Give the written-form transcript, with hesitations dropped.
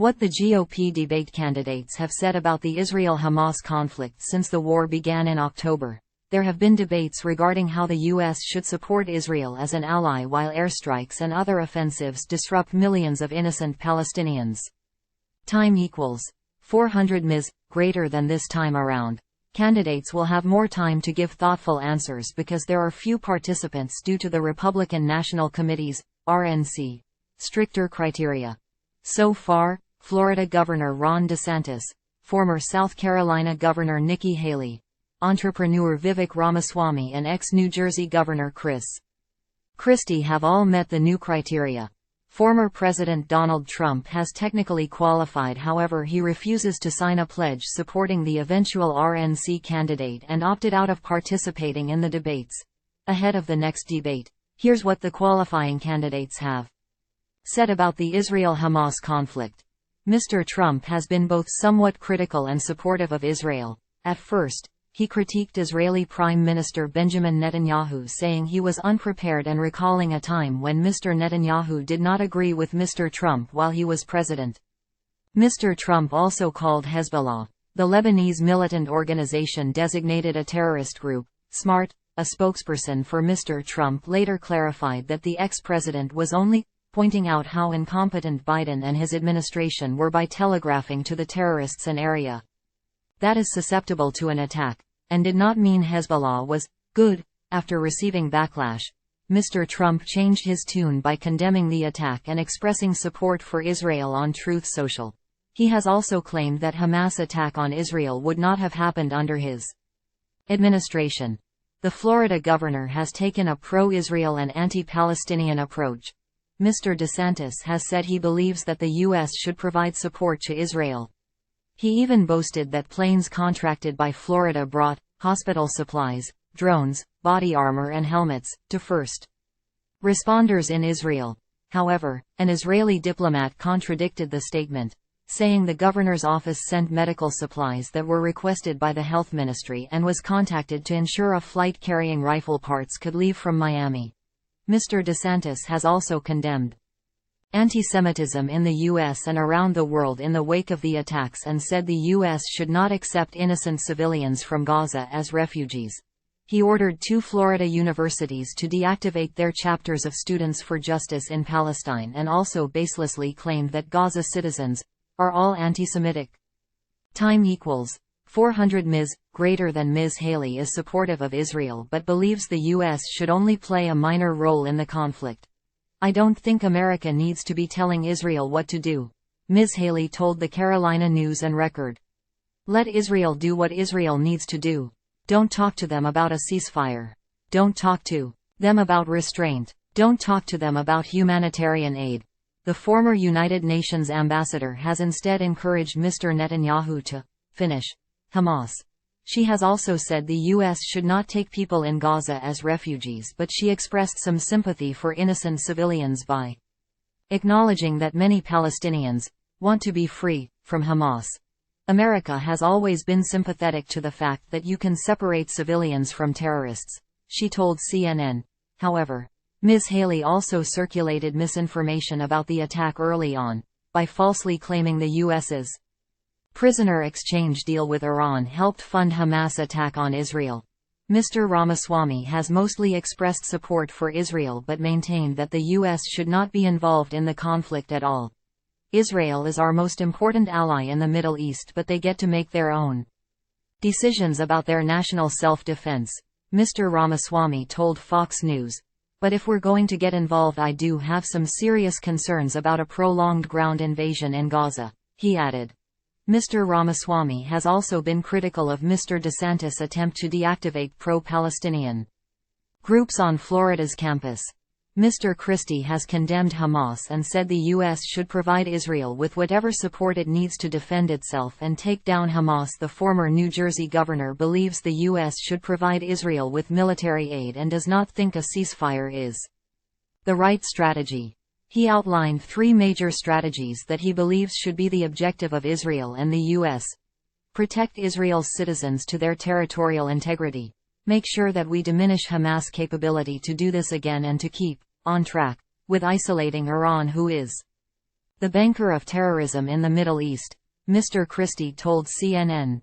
What the GOP debate candidates have said about the Israel-Hamas conflict since the war began in October. There have been debates regarding how the U.S. should support Israel as an ally while airstrikes and other offensives disrupt millions of innocent Palestinians. Time equals 400 ms. Greater than this time around. Candidates will have more time to give thoughtful answers because there are few participants due to the Republican National Committee's RNC stricter criteria. So far, Florida Governor Ron DeSantis, former South Carolina Governor Nikki Haley, entrepreneur Vivek Ramaswamy and ex-New Jersey Governor Chris Christie have all met the new criteria. Former President Donald Trump has technically qualified, however he refuses to sign a pledge supporting the eventual RNC candidate and opted out of participating in the debates. Ahead of the next debate, here's what the qualifying candidates have said about the Israel-Hamas conflict. Mr. Trump has been both somewhat critical and supportive of Israel. At first, he critiqued Israeli Prime Minister Benjamin Netanyahu, saying he was unprepared and recalling a time when Mr. Netanyahu did not agree with Mr. Trump while he was president. Mr. Trump also called Hezbollah, the Lebanese militant organization designated a terrorist group, smart. A spokesperson for Mr. Trump later clarified that the ex-president was only pointing out how incompetent Biden and his administration were by telegraphing to the terrorists an area that is susceptible to an attack, and did not mean Hezbollah was good. After receiving backlash, Mr. Trump changed his tune by condemning the attack and expressing support for Israel on Truth Social. He has also claimed that Hamas attack on Israel would not have happened under his administration. The Florida governor has taken a pro-Israel and anti-Palestinian approach. Mr. DeSantis has said he believes that the U.S. should provide support to Israel. He even boasted that planes contracted by Florida brought hospital supplies, drones, body armor and helmets to first responders in Israel. However, an Israeli diplomat contradicted the statement, saying the governor's office sent medical supplies that were requested by the health ministry and was contacted to ensure a flight carrying rifle parts could leave from Miami. Mr. DeSantis has also condemned anti-Semitism in the U.S. and around the world in the wake of the attacks and said the U.S. should not accept innocent civilians from Gaza as refugees. He ordered 2 Florida universities to deactivate their chapters of Students for Justice in Palestine and also baselessly claimed that Gaza citizens are all anti-Semitic. Time equals 400 ms. Greater than Ms. Haley is supportive of Israel but believes the U.S. should only play a minor role in the conflict. I don't think America needs to be telling Israel what to do, Ms. Haley told the Carolina News and Record. Let Israel do what Israel needs to do. Don't talk to them about a ceasefire. Don't talk to them about restraint. Don't talk to them about humanitarian aid. The former United Nations ambassador has instead encouraged Mr. Netanyahu to finish Hamas. She has also said the U.S. should not take people in Gaza as refugees, but she expressed some sympathy for innocent civilians by acknowledging that many Palestinians want to be free from Hamas. America has always been sympathetic to the fact that you can separate civilians from terrorists, she told CNN. However, Ms. Haley also circulated misinformation about the attack early on, by falsely claiming the U.S.'s prisoner exchange deal with Iran helped fund Hamas attack on Israel. Mr. Ramaswamy has mostly expressed support for Israel but maintained that the U.S. should not be involved in the conflict at all. Israel is our most important ally in the Middle East, but they get to make their own decisions about their national self-defense, Mr. Ramaswamy told Fox News. But if we're going to get involved, I do have some serious concerns about a prolonged ground invasion in Gaza, he added. Mr. Ramaswamy has also been critical of Mr. DeSantis' attempt to deactivate pro-Palestinian groups on Florida's campus. Mr. Christie has condemned Hamas and said the U.S. should provide Israel with whatever support it needs to defend itself and take down Hamas. The former New Jersey governor believes the U.S. should provide Israel with military aid and does not think a ceasefire is the right strategy. He outlined 3 major strategies that he believes should be the objective of Israel and the U.S. Protect Israel's citizens to their territorial integrity. Make sure that we diminish Hamas' capability to do this again and to keep on track with isolating Iran, who is The banker of terrorism in the Middle East, Mr. Christie told CNN.